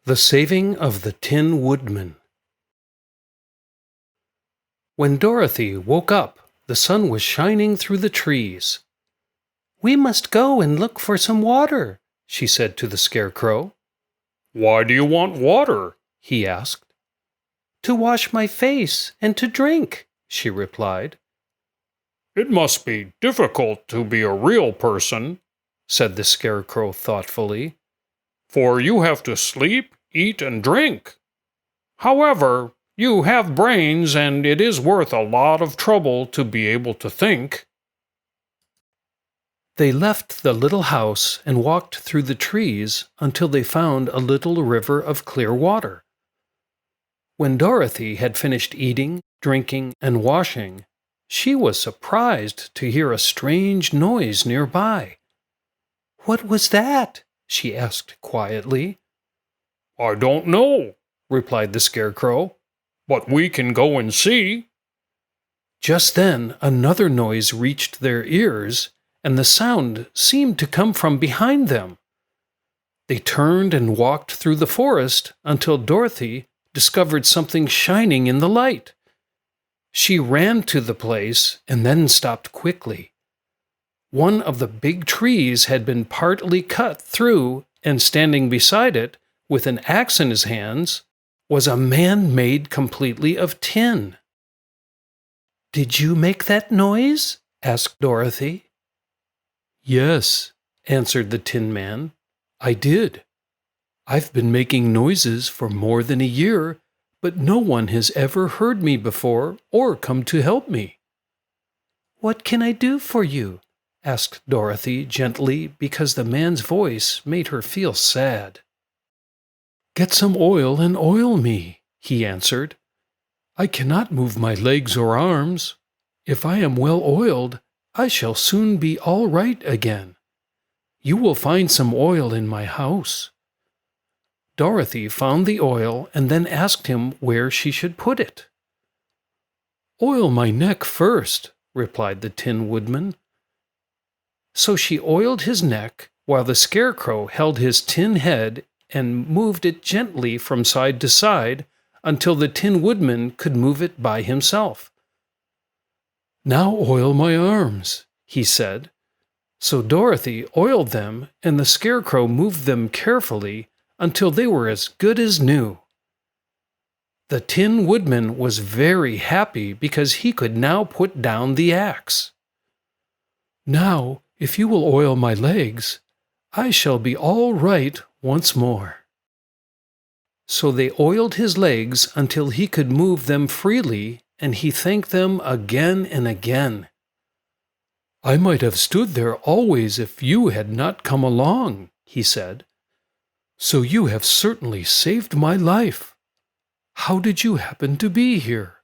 The Saving of the Tin Woodman. When Dorothy woke up, the sun was shining through the trees. "We must go and look for some water," she said to the Scarecrow. "Why do you want water?" he asked. "To wash my face and to drink," she replied. "It must be difficult to be a real person," said the Scarecrow thoughtfully, "for you have to sleep, eat, and drink. However, you have brains, and it is worth a lot of trouble to be able to think." They left the little house and walked through the trees until they found a little river of clear water. When Dorothy had finished eating, drinking, and washing, she was surprised to hear a strange noise nearby. "What was that?" she asked quietly. "I don't know," replied the Scarecrow, "but we can go and see." Just then another noise reached their ears, and the sound seemed to come from behind them. They turned and walked through the forest until Dorothy discovered something shining in the light. She ran to the place and then stopped quickly. One of the big trees had been partly cut through, and standing beside it, with an axe in his hands, was a man made completely of tin. "Did you make that noise?" asked Dorothy. "Yes," answered the Tin Man, "I did. I've been making noises for more than a year, but no one has ever heard me before or come to help me." "What can I do for you?" asked Dorothy gently, because the man's voice made her feel sad. "Get some oil and oil me," he answered. "I cannot move my legs or arms. If I am well oiled, I shall soon be all right again. You will find some oil in my house." Dorothy found the oil and then asked him where she should put it. "Oil my neck first," replied the Tin Woodman. So she oiled his neck while the Scarecrow held his tin head and moved it gently from side to side until the Tin Woodman could move it by himself. "Now oil my arms," he said. So Dorothy oiled them, and the Scarecrow moved them carefully until they were as good as new. The Tin Woodman was very happy because he could now put down the axe. "Now, if you will oil my legs, I shall be all right once more." So they oiled his legs until he could move them freely, and he thanked them again and again. "I might have stood there always if you had not come along," he said. "So you have certainly saved my life. How did you happen to be here?"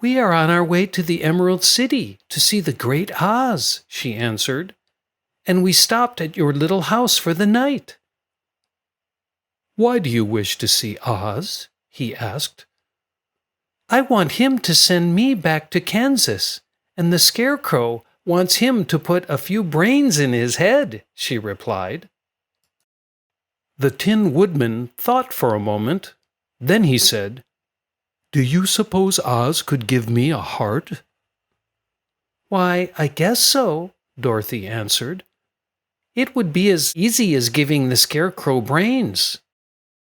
"We are on our way to the Emerald City to see the Great Oz," she answered, "and we stopped at your little house for the night." "Why do you wish to see Oz?" he asked. "I want him to send me back to Kansas, and the Scarecrow wants him to put a few brains in his head," she replied. The Tin Woodman thought for a moment. Then he said, "Do you suppose Oz could give me a heart?" "Why, I guess so," Dorothy answered. "It would be as easy as giving the Scarecrow brains."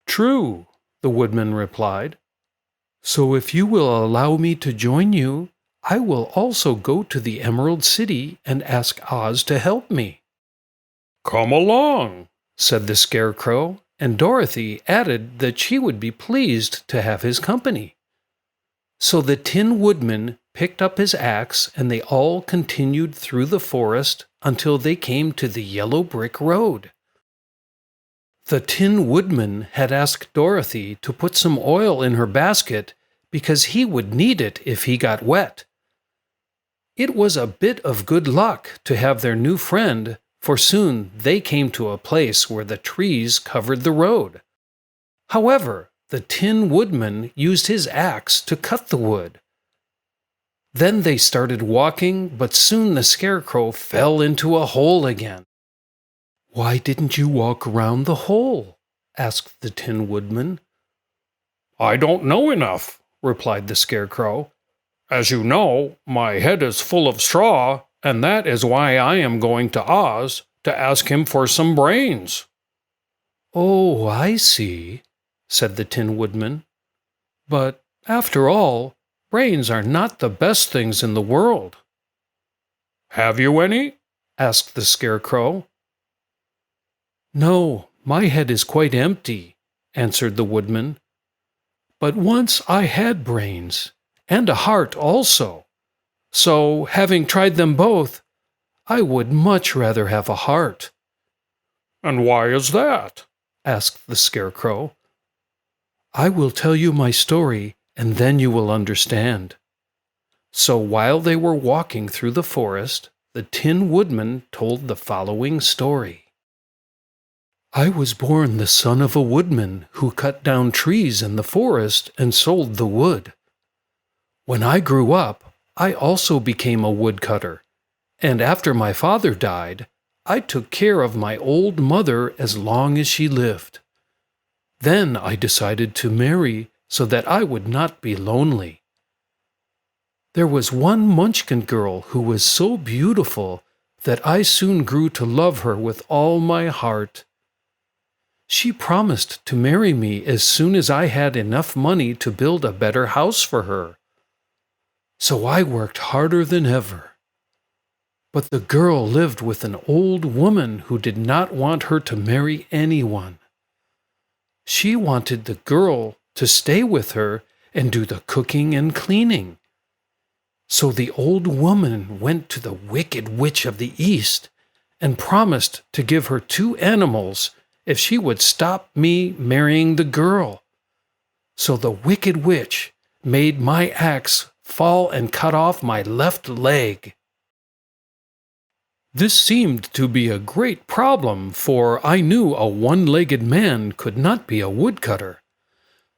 "True," the Woodman replied. "So if you will allow me to join you, I will also go to the Emerald City and ask Oz to help me." "Come along," said the Scarecrow, and Dorothy added that she would be pleased to have his company. So the Tin Woodman picked up his axe, and they all continued through the forest until they came to the yellow brick road. The Tin Woodman had asked Dorothy to put some oil in her basket because he would need it if he got wet. It was a bit of good luck to have their new friend, for soon they came to a place where the trees covered the road. However, the Tin Woodman used his axe to cut the wood. Then they started walking, but soon the Scarecrow fell into a hole again. "Why didn't you walk around the hole?" asked the Tin Woodman. I don't know enough, replied the Scarecrow. As you know, my head is full of straw, and that is why I am going to Oz to ask him for some brains. Oh, I see, said the Tin Woodman. But, after all, brains are not the best things in the world. Have you any? Asked the Scarecrow. No, my head is quite empty, answered the Woodman. But once I had brains, and a heart also. So, having tried them both, I would much rather have a heart. And why is that? Asked the Scarecrow. I will tell you my story, and then you will understand. So while they were walking through the forest, the Tin Woodman told the following story. I was born the son of a woodman who cut down trees in the forest and sold the wood. When I grew up, I also became a woodcutter, and after my father died, I took care of my old mother as long as she lived. Then I decided to marry so that I would not be lonely. There was one Munchkin girl who was so beautiful that I soon grew to love her with all my heart. She promised to marry me as soon as I had enough money to build a better house for her. So I worked harder than ever. But the girl lived with an old woman who did not want her to marry anyone. She wanted the girl to stay with her and do the cooking and cleaning. So the old woman went to the Wicked Witch of the East and promised to give her 2 animals if she would stop me marrying the girl. So the Wicked Witch made my axe fall and cut off my left leg. This seemed to be a great problem, for I knew a one-legged man could not be a woodcutter.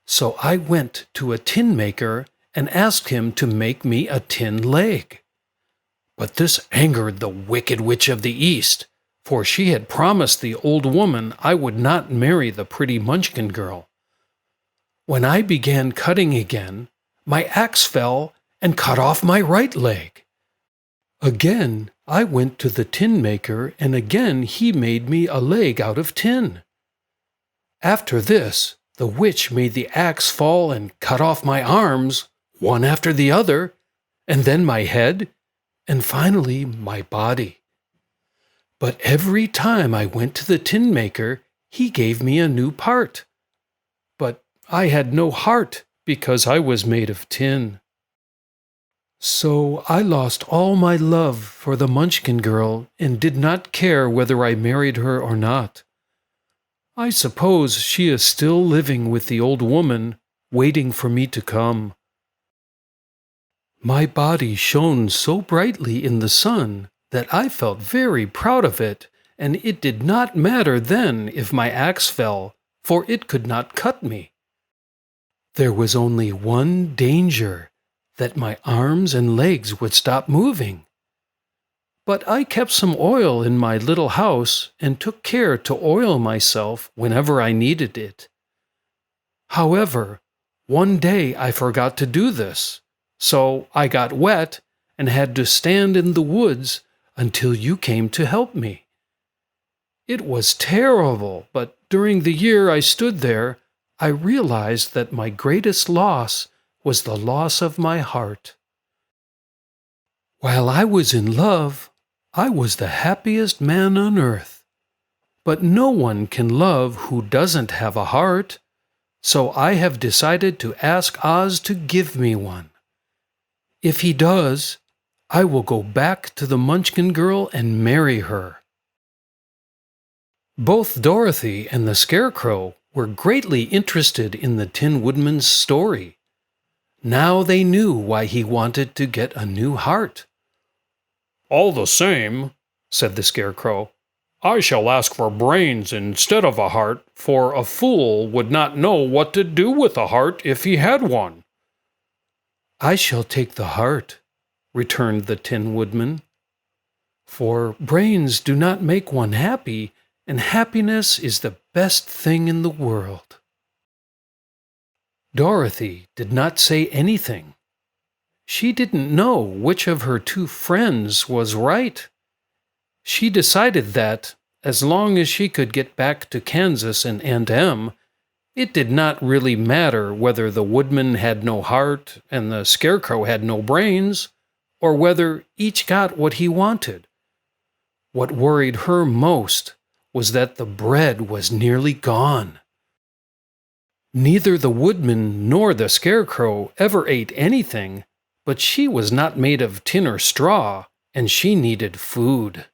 So I went to a tin maker and asked him to make me a tin leg. But this angered the Wicked Witch of the East, for she had promised the old woman I would not marry the pretty Munchkin girl. When I began cutting again, my axe fell and cut off my right leg. Again, I went to the tin maker, and again he made me a leg out of tin. After this, the witch made the axe fall and cut off my arms, one after the other, and then my head, and finally my body. But every time I went to the tin maker, he gave me a new part. But I had no heart because I was made of tin. So I lost all my love for the Munchkin girl and did not care whether I married her or not. I suppose she is still living with the old woman, waiting for me to come. My body shone so brightly in the sun that I felt very proud of it, and it did not matter then if my axe fell, for it could not cut me. There was only one danger, that my arms and legs would stop moving. But I kept some oil in my little house and took care to oil myself whenever I needed it. However, one day I forgot to do this, so I got wet and had to stand in the woods until you came to help me. It was terrible, but during the year I stood there, I realized that my greatest loss was the loss of my heart. While I was in love, I was the happiest man on earth. But no one can love who doesn't have a heart, so I have decided to ask Oz to give me one. If he does, I will go back to the Munchkin girl and marry her. Both Dorothy and the Scarecrow were greatly interested in the Tin Woodman's story. Now they knew why he wanted to get a new heart. All the same, said the Scarecrow, I shall ask for brains instead of a heart, for a fool would not know what to do with a heart if he had one. I shall take the heart, returned the Tin Woodman. For brains do not make one happy, and happiness is the best thing in the world." Dorothy did not say anything. She didn't know which of her two friends was right. She decided that, as long as she could get back to Kansas and Aunt Em, it did not really matter whether the Woodman had no heart and the Scarecrow had no brains, or whether each got what he wanted. What worried her most was that the bread was nearly gone. Neither the Woodman nor the Scarecrow ever ate anything, but she was not made of tin or straw, and she needed food.